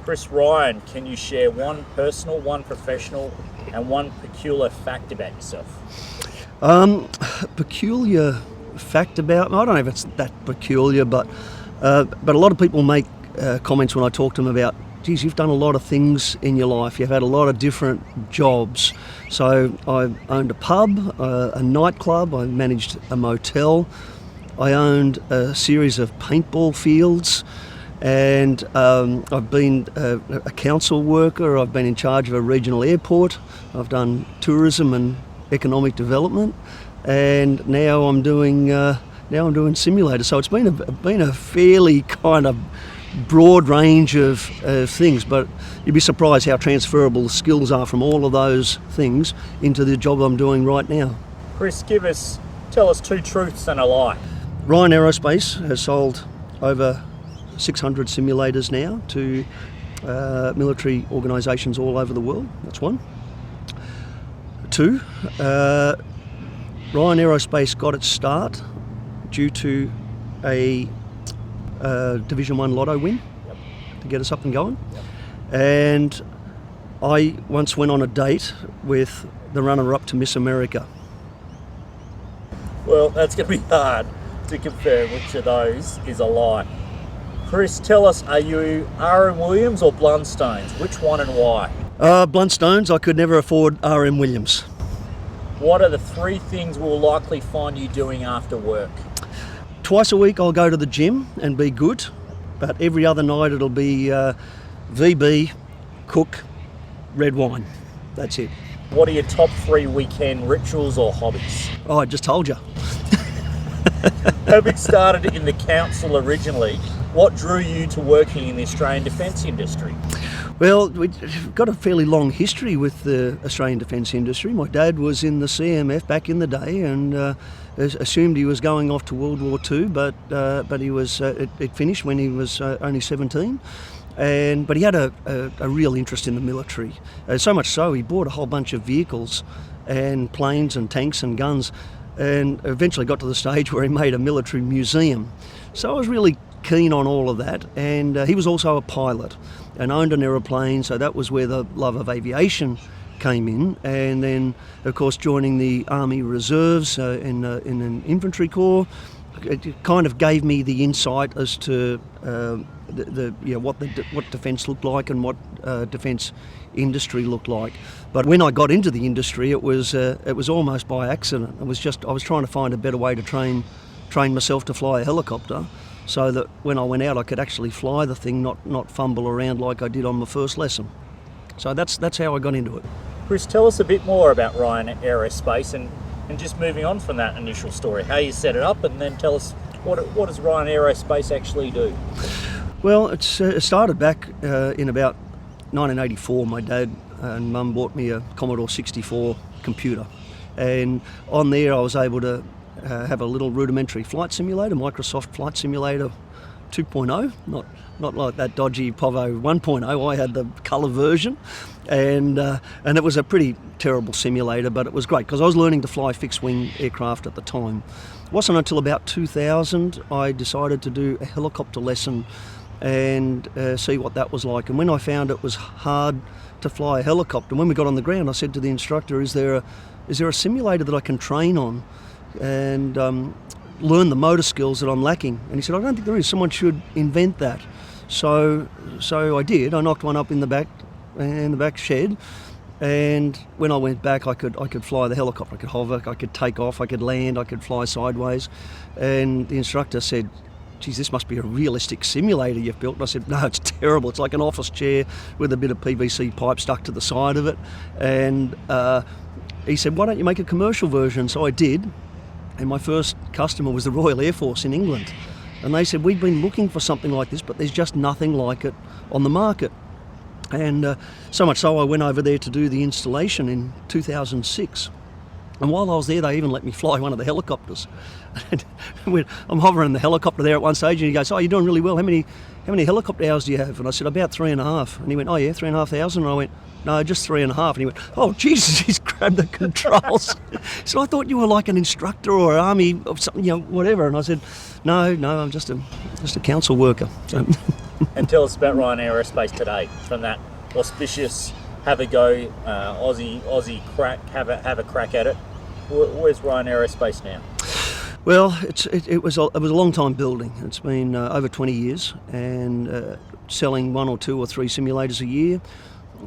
Chris, Ryan, can you share one personal, one professional, and one peculiar fact about yourself? Peculiar fact about me, I don't know if it's that peculiar, but a lot of people make comments when I talk to them about, geez, you've done a lot of things in your life. You've had a lot of different jobs. So I owned a pub, a nightclub, I managed a motel, I owned a series of paintball fields, and I've been a council worker, I've been in charge of a regional airport, I've done tourism and economic development, and now I'm doing simulators. So it's been a fairly kind of broad range of things, but you'd be surprised how transferable the skills are from all of those things into the job I'm doing right now. Chris, tell us two truths and a lie. Ryan Aerospace has sold over 600 simulators now to military organisations all over the world. That's one. Two, Ryan Aerospace got its start due to a Division 1 lotto win to get us up and going. And I once went on a date with the runner-up to Miss America. Well, that's going to be hard to confirm which of those is a lie. Chris, tell us, are you R.M. Williams or Blundstones? Which one and why? Blundstones. I could never afford R.M. Williams. What are the three things we'll likely find you doing after work? Twice a week I'll go to the gym and be good, but every other night it'll be VB, cook, red wine. That's it. What are your top three weekend rituals or hobbies? Oh, I just told you. Having started in the council originally, what drew you to working in the Australian defence industry? Well, we've got a fairly long history with the Australian defence industry. My dad was in the CMF back in the day and assumed he was going off to World War II, but he was it finished when he was only 17. But he had a real interest in the military. So much so, he bought a whole bunch of vehicles and planes and tanks and guns, and eventually got to the stage where he made a military museum. So I was really keen on all of that, and he was also a pilot and owned an aeroplane, so that was where the love of aviation came in. And then, of course, joining the Army Reserves in an infantry corps, it kind of gave me the insight as to what defence looked like and what defence industry looked like. But when I got into the industry, it was almost by accident. I was trying to find a better way to train myself to fly a helicopter, so that when I went out I could actually fly the thing, not fumble around like I did on my first lesson. So that's how I got into it. Chris, tell us a bit more about Ryan Aerospace and just moving on from that initial story, how you set it up, and then tell us what does Ryan Aerospace actually do? Well, it started back in about 1984. My dad and mum bought me a Commodore 64 computer, and on there I was able to have a little rudimentary flight simulator, Microsoft Flight Simulator 2.0, not like that dodgy Povo 1.0. I had the colour version, and it was a pretty terrible simulator, but it was great because I was learning to fly fixed-wing aircraft at the time. It wasn't until about 2000 I decided to do a helicopter lesson and see what that was like. And when I found it was hard to fly a helicopter, when we got on the ground, I said to the instructor, "Is there a simulator that I can train on and learn the motor skills that I'm lacking?" And he said, "I don't think there is. Someone should invent that." So I did. I knocked one up in the back shed, and when I went back, I could fly the helicopter. I could hover, I could take off, I could land, I could fly sideways. And the instructor said, "Geez, this must be a realistic simulator you've built." And I said, "No, it's terrible. It's like an office chair with a bit of PVC pipe stuck to the side of it." And he said, "Why don't you make a commercial version?" So I did. And my first customer was the Royal Air Force in England. And they said, "We've been looking for something like this, but there's just nothing like it on the market." And so much so I went over there to do the installation in 2006. And while I was there, they even let me fly one of the helicopters. I'm hovering the helicopter there at one stage, and he goes, "Oh, you're doing really well. How many helicopter hours do you have?" And I said, "About 3.5. And he went, "Oh yeah, 3,500. And I went, "No, just 3.5. And he went, "Oh Jesus," he's grabbed the controls. So I thought you were like an instructor or army or something, whatever. And I said, No, I'm just a council worker. So And tell us about Ryan Aerospace today, from that auspicious have a go, Aussie crack, have a crack at it. Where's Ryan Aerospace now? Well, it was a long time building. It's been over 20 years, and selling 1 or 2 or 3 simulators a year,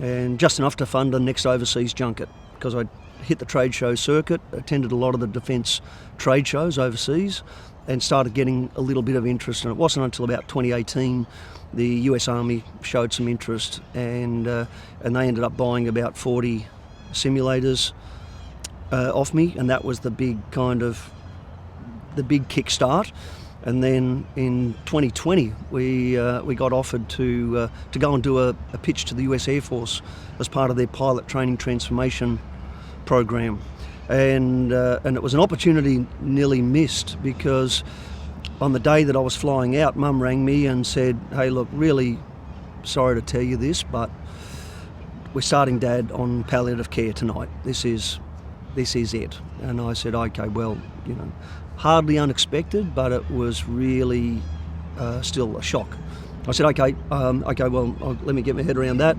and just enough to fund the next overseas junket, because I hit the trade show circuit, attended a lot of the defence trade shows overseas, and started getting a little bit of interest. And it wasn't until about 2018 the US Army showed some interest, and they ended up buying about 40 simulators off me, and that was the big kickstart. And then in 2020 we got offered to go and do a pitch to the US Air Force as part of their pilot training transformation program, and it was an opportunity nearly missed, because on the day that I was flying out, Mum rang me and said, "Hey, look, really sorry to tell you this, but we're starting Dad on palliative care tonight. This is it." And I said, "Okay, well, hardly unexpected, but it was really still a shock." I said, "Okay, well, let me get my head around that.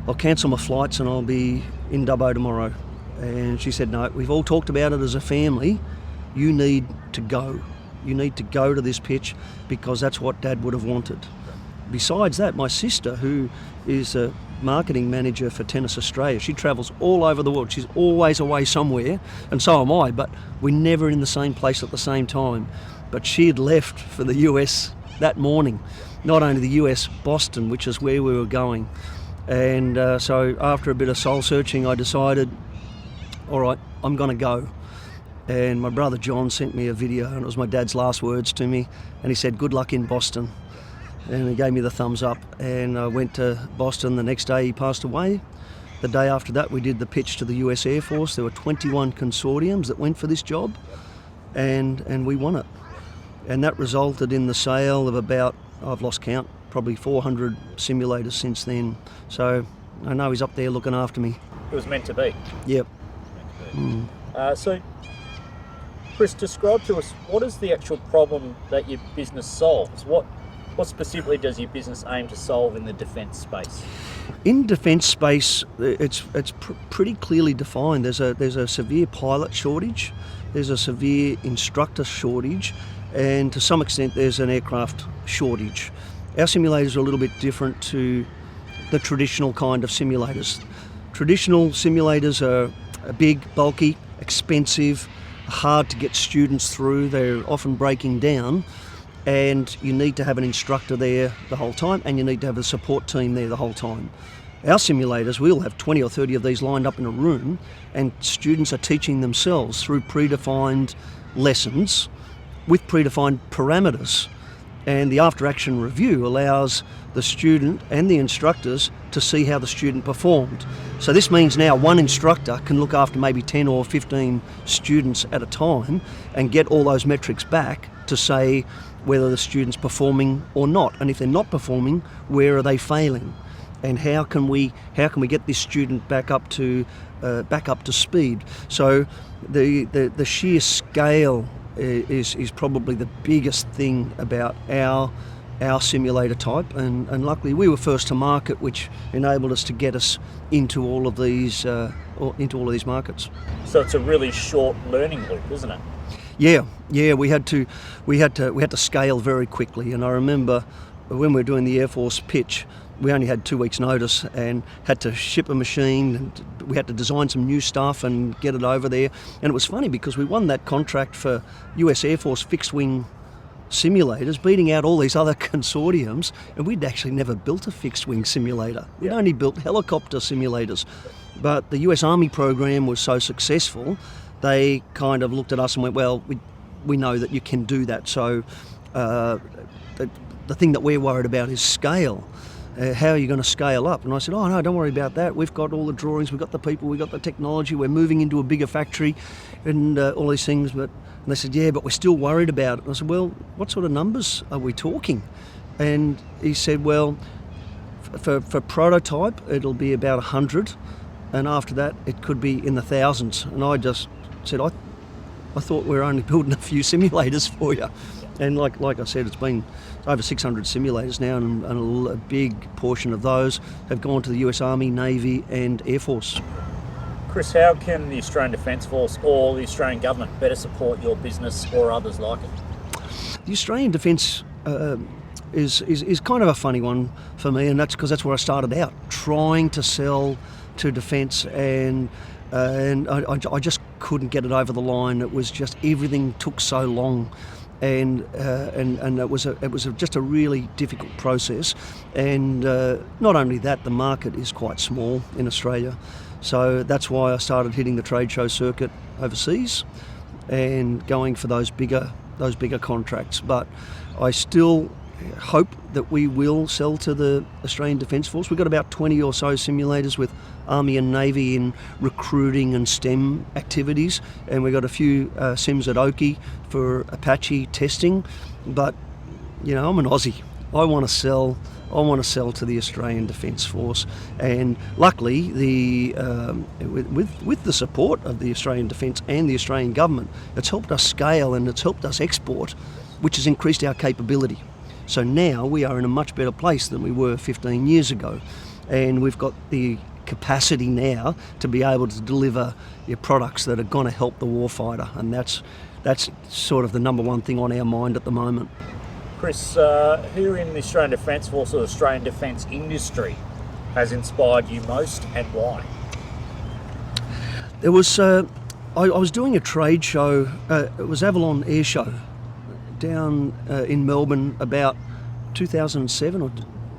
I'll cancel my flights and I'll be in Dubbo tomorrow." And she said, "No, we've all talked about it as a family. You need to go. You need to go to this pitch, because that's what Dad would have wanted." Besides that, my sister, who is a marketing manager for Tennis Australia, she travels all over the world. She's always away somewhere, and so am I, but we're never in the same place at the same time. But she had left for the US that morning, not only the US, Boston, which is where we were going. And so after a bit of soul searching, I decided, all right, I'm going to go. And my brother John sent me a video, and it was my dad's last words to me, and he said, "Good luck in Boston." And he gave me the thumbs up, and I went to Boston. The next day he passed away. The day after that we did the pitch to the US Air Force. There were 21 consortiums that went for this job, and we won it. And that resulted in the sale of about, I've lost count, probably 400 simulators since then. So I know he's up there looking after me. It was meant to be. Yep. So, Chris, describe to us, what is the actual problem that your business solves? What specifically does your business aim to solve in the defence space? In defence space, it's pretty clearly defined. There's a severe pilot shortage, there's a severe instructor shortage, and to some extent there's an aircraft shortage. Our simulators are a little bit different to the traditional kind of simulators. Traditional simulators are big, bulky, expensive, hard to get students through. They're often breaking down, and you need to have an instructor there the whole time, and you need to have a support team there the whole time. Our simulators, we'll have 20 or 30 of these lined up in a room, and students are teaching themselves through predefined lessons with predefined parameters. And the after-action review allows the student and the instructors to see how the student performed. So this means now one instructor can look after maybe 10 or 15 students at a time and get all those metrics back to say whether the student's performing or not. And if they're not performing, where are they failing? And how can we get this student back up to speed? So the sheer scale is probably the biggest thing about our simulator type, and luckily we were first to market, which enabled us to get us into all of these markets. So it's a really short learning loop, isn't it? Yeah, we had to scale very quickly. And I remember when we were doing the Air Force pitch, we only had 2 weeks' notice and had to ship a machine, and we had to design some new stuff and get it over there. And it was funny because we won that contract for US Air Force fixed-wing simulators, beating out all these other consortiums, and we'd actually never built a fixed-wing simulator. We'd only built helicopter simulators. But the US Army program was so successful, they kind of looked at us and went, well, we know that you can do that. So the thing that we're worried about is scale. How are you going to scale up? And I said, oh no, don't worry about that. We've got all the drawings, we've got the people, we've got the technology, we're moving into a bigger factory and all these things. And they said, yeah, but we're still worried about it. And I said, well, what sort of numbers are we talking? And he said, well, for prototype, it'll be about 100. And after that, it could be in the thousands. And I just said, I thought we were only building a few simulators for you. And like I said, it's been over 600 simulators now, and a big portion of those have gone to the US Army, Navy and Air Force. Chris, how can the Australian Defence Force or the Australian Government better support your business or others like it? The Australian Defence is kind of a funny one for me, and that's because that's where I started out, trying to sell to defence, and I just couldn't get it over the line. It was just, everything took so long, and it was just a really difficult process. And not only that, the market is quite small in Australia, so that's why I started hitting the trade show circuit overseas and going for those bigger contracts. But I still hope that we will sell to the Australian Defence Force. We've got about 20 or so simulators with Army and Navy in recruiting and STEM activities, and we've got a few sims at Oki for Apache testing. But you know, I'm an Aussie. I want to sell to the Australian Defence Force, and luckily, with the support of the Australian Defence and the Australian Government, it's helped us scale and it's helped us export, which has increased our capability. So now we are in a much better place than we were 15 years ago, and we've got the capacity now to be able to deliver products that are going to help the warfighter, and that's sort of the number one thing on our mind at the moment. Chris, who in the Australian Defence Force or the Australian defence industry has inspired you most, and why? There was I was doing a trade show. It was Avalon Air Show down in Melbourne about 2007 or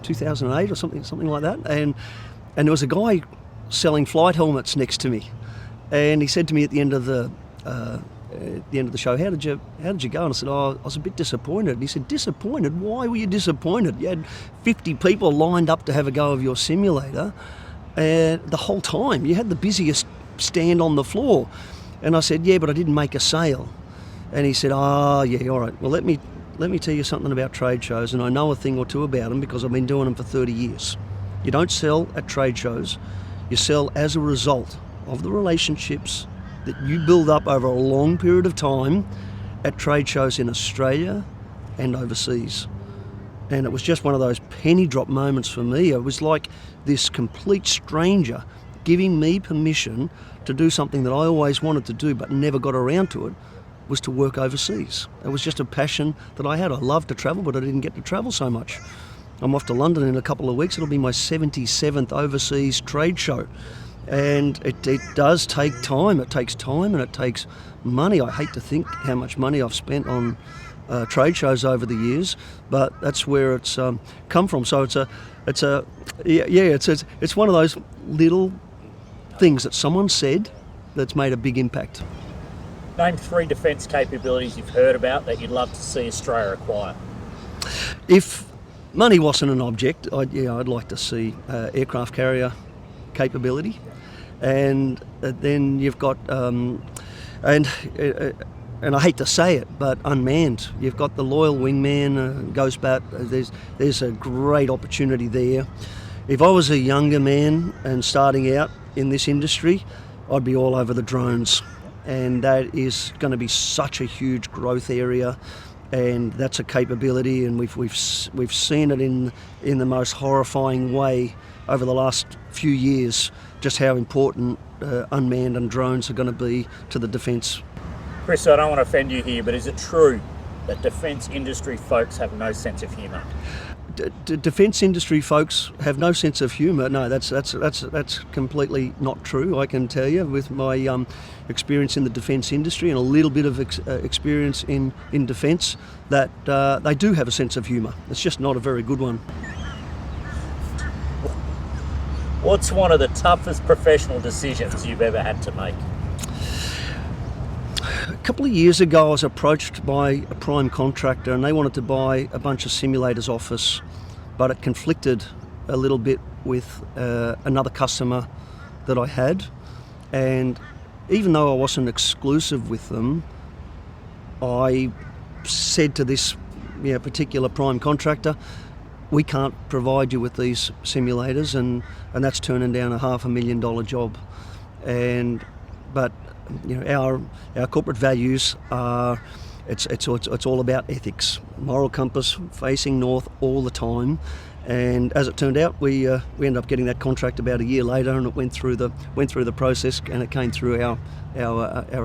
2008 or something like that, and there was a guy selling flight helmets next to me, and he said to me at the end of the show, how did you go? And I said, I was a bit disappointed. And he said, disappointed? Why were you disappointed? You had 50 people lined up to have a go of your simulator, and the whole time you had the busiest stand on the floor. And I said, yeah, but I didn't make a sale. And he said, yeah, all right. Well, let me tell you something about trade shows, and I know a thing or two about them because I've been doing them for 30 years. You don't sell at trade shows. You sell as a result of the relationships that you build up over a long period of time at trade shows in Australia and overseas. And it was just one of those penny drop moments for me. It was like this complete stranger giving me permission to do something that I always wanted to do but never got around to it, was to work overseas. It was just a passion that I had. I loved to travel, but I didn't get to travel so much. I'm off to London in a couple of weeks. It'll be my 77th overseas trade show. And it does take time. It takes time and it takes money. I hate to think how much money I've spent on trade shows over the years, but that's where it's come from. So it's one of those little things that someone said that's made a big impact. Name 3 defence capabilities you've heard about that you'd love to see Australia acquire. If money wasn't an object, I'd like to see aircraft carrier capability, and then you've got and I hate to say it, but unmanned. You've got the Loyal Wingman, Ghost Bat. There's a great opportunity there. If I was a younger man and starting out in this industry, I'd be all over the drones, and that is going to be such a huge growth area, and that's a capability, and we've seen it in the most horrifying way over the last few years, just how important unmanned and drones are going to be to the defence. Chris, I don't want to offend you here, but is it true that defence industry folks have no sense of humour? Defence industry folks have no sense of humour. No, that's completely not true. I can tell you, with my experience in the defence industry and a little bit of experience in defence, that they do have a sense of humour. It's just not a very good one. What's one of the toughest professional decisions you've ever had to make? A couple of years ago, I was approached by a prime contractor, and they wanted to buy a bunch of simulators off us, but it conflicted a little bit with another customer that I had. And even though I wasn't exclusive with them, I said to this particular prime contractor, we can't provide you with these simulators, and that's turning down a $500,000 job. But our corporate values are it's all about ethics, moral compass, facing north all the time. And as it turned out, we ended up getting that contract about a year later, and it went through the process, and it came through our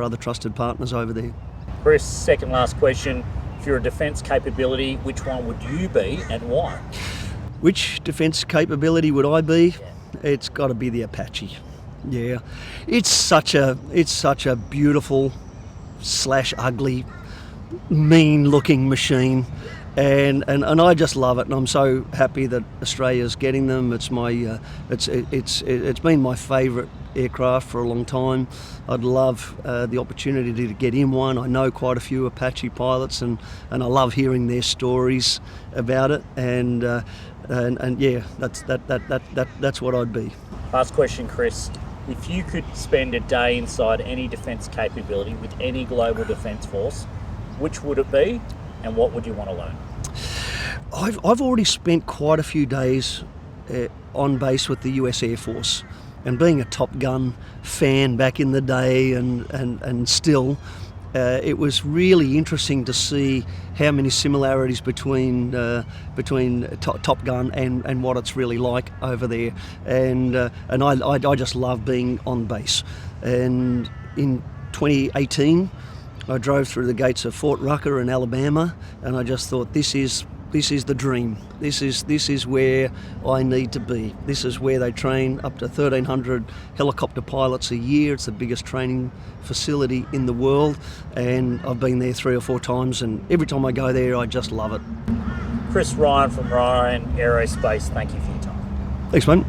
other trusted partners over there. Chris, second last question. If you're a defence capability, which one would you be and why? Which defence capability would I be? It's got to be the Apache. Yeah, it's such a beautiful / ugly, mean-looking machine. And I just love it, and I'm so happy that Australia's getting them. It's it's been my favourite aircraft for a long time. I'd love the opportunity to get in one. I know quite a few Apache pilots, and I love hearing their stories about it. And yeah, that's what I'd be. Last question, Chris. If you could spend a day inside any defence capability with any global defence force, which would it be, and what would you want to learn? I've already spent quite a few days on base with the US Air Force, and being a Top Gun fan back in the day, and still, it was really interesting to see how many similarities between Top Gun and what it's really like over there, and I just love being on base. And in 2018, I drove through the gates of Fort Rucker in Alabama, and I just thought, this is the dream. This is where I need to be. This is where they train up to 1,300 helicopter pilots a year. It's the biggest training facility in the world, and I've been there 3 or 4 times, and every time I go there, I just love it. Chris Ryan from Ryan Aerospace, thank you for your time. Thanks, mate.